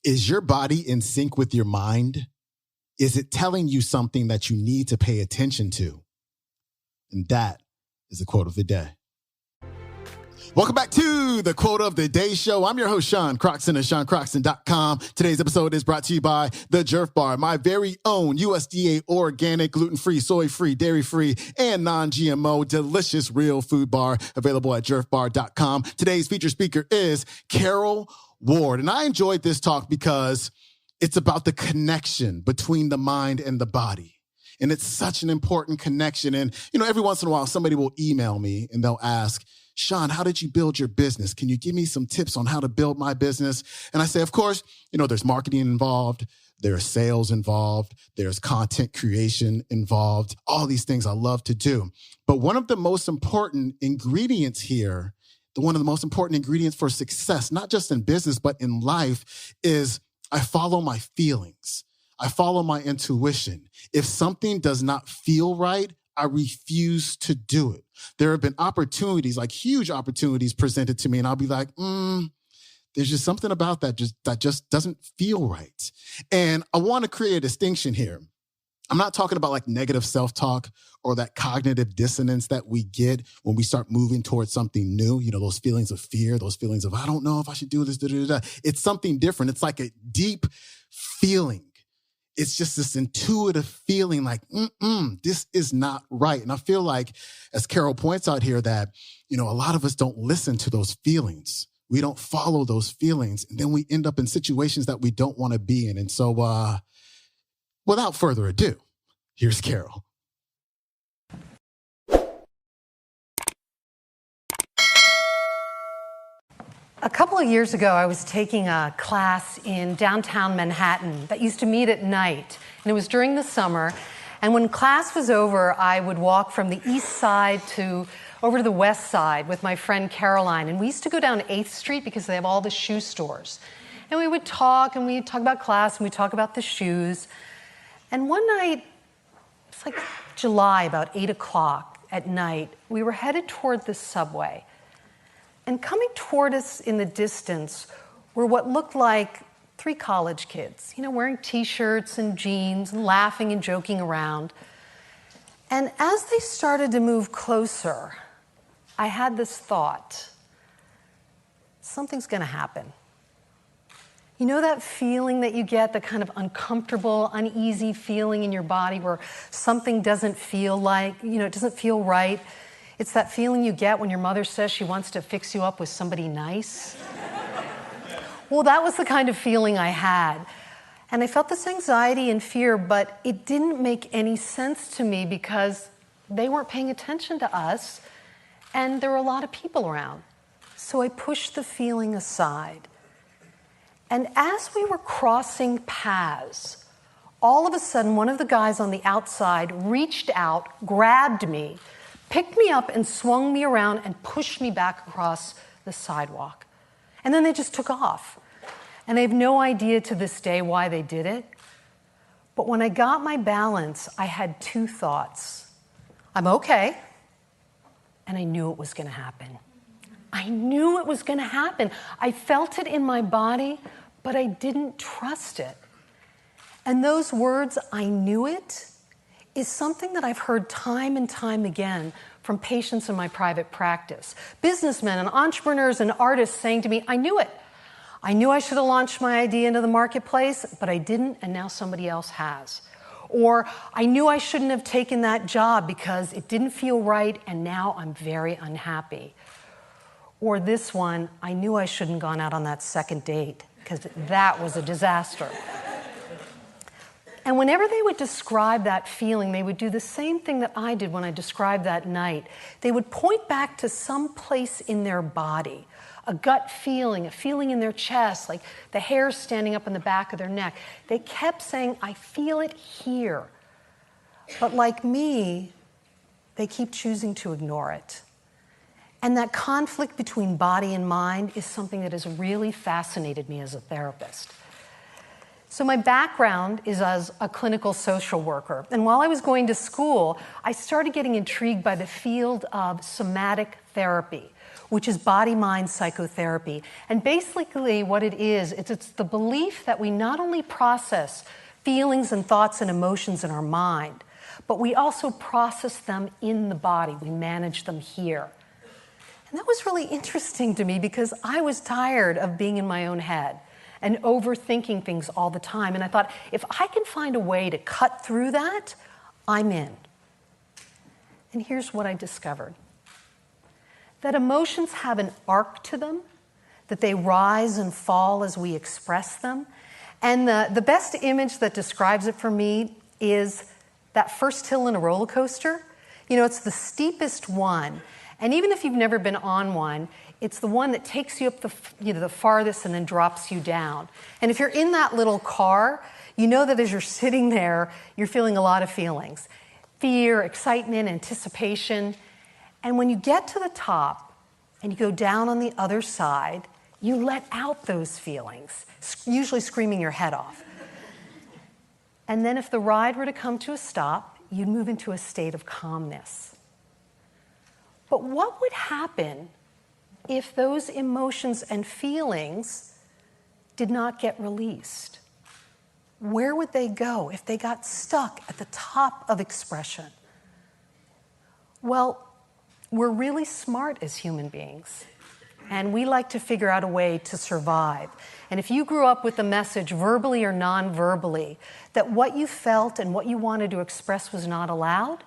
Is your body in sync with your mind? Is it telling you something that you need to pay attention to? And that is the quote of the day. Welcome back to the Quote of the Day Show. I'm your host, Sean Croxton of SeanCroxton.com. Today's episode is brought to you by the Jerf Bar, my very own USDA organic, gluten-free, soy-free, dairy-free, and non-GMO delicious real food bar available at jerfbar.com. Today's featured speaker is Karol Ward. And I enjoyed this talk because it's about the connection between the mind and the body. And it's such an important connection. And, every once in a while, somebody will email me and they'll ask, Sean, how did you build your business? Can you give me some tips on how to build my business? And I say, of course, there's marketing involved. There's sales involved. There's content creation involved. All these things I love to do. But one of the most important ingredients here, one of the most important ingredients for success, not just in business, but in life, is I follow my feelings. I follow my intuition. If something does not feel right, I refuse to do it. There have been opportunities, like huge opportunities presented to me, and I'll be like, there's just something about that just doesn't feel right. And I want to create a distinction here. I'm not talking about like negative self-talk or that cognitive dissonance that we get when we start moving towards something new. Those feelings of fear, those feelings of, I don't know if I should do this. It's something different. It's like a deep feeling. It's just this intuitive feeling like, this is not right. And I feel like, as Karol points out here, that, a lot of us don't listen to those feelings. We don't follow those feelings. And then we end up in situations that we don't want to be in. And so, without further ado, here's Karol. A couple of years ago, I was taking a class in downtown Manhattan that used to meet at night, and it was during the summer. And when class was over, I would walk from the east side over to the west side with my friend Caroline, and we used to go down 8th Street because they have all the shoe stores. And we would talk, and we'd talk about class, and we'd talk about the shoes. And one night, it's like July, about 8 o'clock at night, we were headed toward the subway. And coming toward us in the distance were what looked like 3 college kids, wearing T-shirts and jeans and laughing and joking around. And as they started to move closer, I had this thought, something's going to happen. That feeling that you get, the kind of uncomfortable, uneasy feeling in your body where something doesn't feel it doesn't feel right. It's that feeling you get when your mother says she wants to fix you up with somebody nice. Well, that was the kind of feeling I had. And I felt this anxiety and fear, but it didn't make any sense to me because they weren't paying attention to us, and there were a lot of people around. So I pushed the feeling aside. And as we were crossing paths, all of a sudden, one of the guys on the outside reached out, grabbed me, picked me up and swung me around and pushed me back across the sidewalk. And then they just took off. And I have no idea to this day why they did it. But when I got my balance, I had 2 thoughts. I'm okay, and I knew it was going to happen. I knew it was going to happen. I felt it in my body, but I didn't trust it. And those words, I knew it, is something that I've heard time and time again from patients in my private practice. Businessmen and entrepreneurs and artists saying to me, I knew it. I knew I should have launched my idea into the marketplace, but I didn't, and now somebody else has. Or I knew I shouldn't have taken that job because it didn't feel right, and now I'm very unhappy. Or this one, I knew I shouldn't have gone out on that second date because that was a disaster. And whenever they would describe that feeling, they would do the same thing that I did when I described that night. They would point back to some place in their body, a gut feeling, a feeling in their chest, like the hair standing up in the back of their neck. They kept saying, I feel it here. But like me, they keep choosing to ignore it. And that conflict between body and mind is something that has really fascinated me as a therapist. So my background is as a clinical social worker. And while I was going to school, I started getting intrigued by the field of somatic therapy, which is body-mind psychotherapy. And basically what it is, it's the belief that we not only process feelings and thoughts and emotions in our mind, but we also process them in the body. We manage them here. And that was really interesting to me because I was tired of being in my own head and overthinking things all the time. And I thought, if I can find a way to cut through that, I'm in. And here's what I discovered. That emotions have an arc to them, that they rise and fall as we express them. And the best image that describes it for me is that first hill in a roller coaster. You know, it's the steepest one. And even if you've never been on one, it's the one that takes you up the farthest and then drops you down. And if you're in that little car, you know that as you're sitting there, you're feeling a lot of feelings. Fear, excitement, anticipation. And when you get to the top and you go down on the other side, you let out those feelings, usually screaming your head off. And then if the ride were to come to a stop, you'd move into a state of calmness. But what would happen if those emotions and feelings did not get released? Where would they go if they got stuck at the top of expression? Well, we're really smart as human beings, and we like to figure out a way to survive. And if you grew up with the message, verbally or non-verbally, that what you felt and what you wanted to express was not allowed,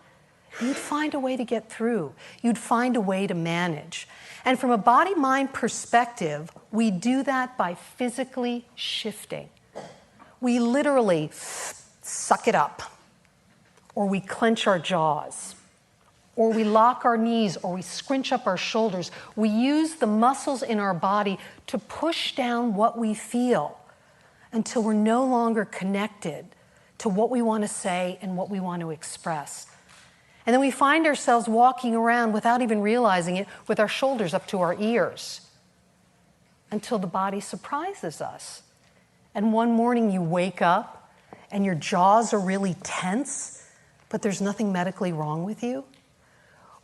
you'd find a way to get through. You'd find a way to manage. And from a body-mind perspective, we do that by physically shifting. We literally suck it up, or we clench our jaws, or we lock our knees, or we scrunch up our shoulders. We use the muscles in our body to push down what we feel until we're no longer connected to what we want to say and what we want to express. And then we find ourselves walking around without even realizing it with our shoulders up to our ears until the body surprises us. And one morning you wake up and your jaws are really tense, but there's nothing medically wrong with you.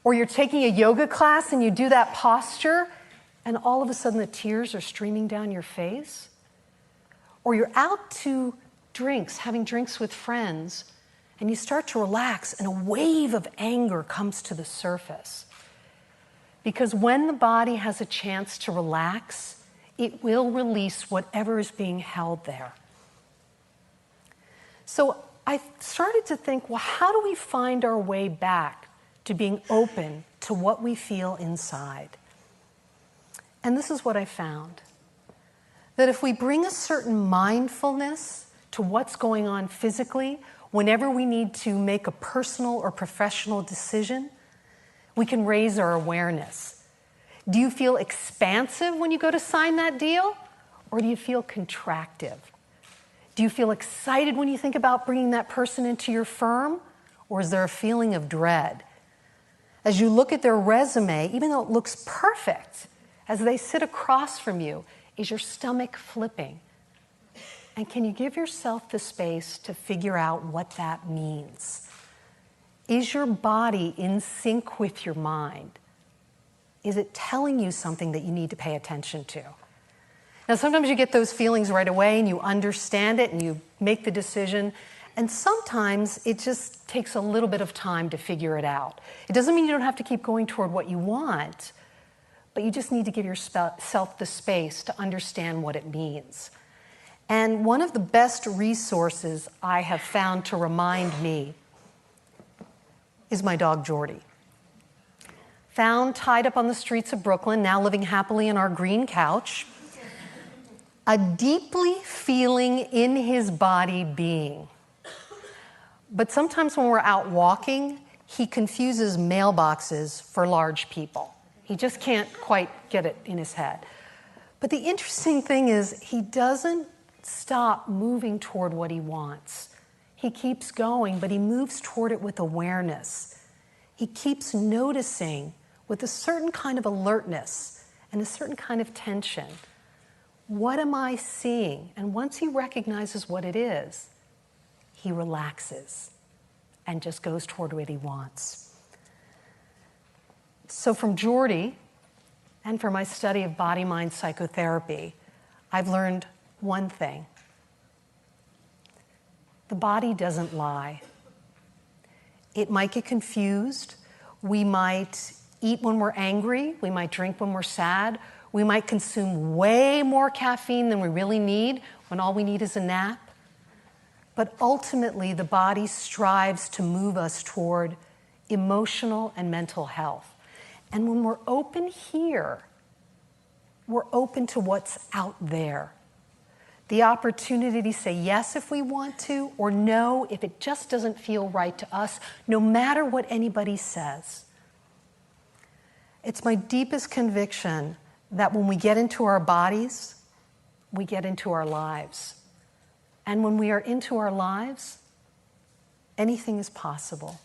Or you're taking a yoga class and you do that posture and all of a sudden the tears are streaming down your face. Or you're out to drinks, having drinks with friends, and you start to relax and a wave of anger comes to the surface. Because when the body has a chance to relax, it will release whatever is being held there. So I started to think, well, how do we find our way back to being open to what we feel inside? And this is what I found. That if we bring a certain mindfulness to what's going on physically, whenever we need to make a personal or professional decision, we can raise our awareness. Do you feel expansive when you go to sign that deal? Or do you feel contractive? Do you feel excited when you think about bringing that person into your firm? Or is there a feeling of dread? As you look at their resume, even though it looks perfect, as they sit across from you, is your stomach flipping? And can you give yourself the space to figure out what that means? Is your body in sync with your mind? Is it telling you something that you need to pay attention to? Now, sometimes you get those feelings right away and you understand it and you make the decision. And sometimes it just takes a little bit of time to figure it out. It doesn't mean you don't have to keep going toward what you want, but you just need to give yourself the space to understand what it means. And one of the best resources I have found to remind me is my dog, Jordy. Found tied up on the streets of Brooklyn, now living happily on our green couch, a deeply feeling in his body being. But sometimes when we're out walking, he confuses mailboxes for large people. He just can't quite get it in his head. But the interesting thing is he doesn't stop moving toward what he wants. He keeps going, but he moves toward it with awareness. He keeps noticing with a certain kind of alertness and a certain kind of tension. What am I seeing? And once he recognizes what it is, he relaxes and just goes toward what he wants. So from Jordy and for my study of body-mind psychotherapy, I've learned one thing. The body doesn't lie. It might get confused. We might eat when we're angry. We might drink when we're sad. We might consume way more caffeine than we really need when all we need is a nap. But ultimately, the body strives to move us toward emotional and mental health. And when we're open here, we're open to what's out there. The opportunity to say yes if we want to, or no if it just doesn't feel right to us, no matter what anybody says. It's my deepest conviction that when we get into our bodies, we get into our lives. And when we are into our lives, anything is possible.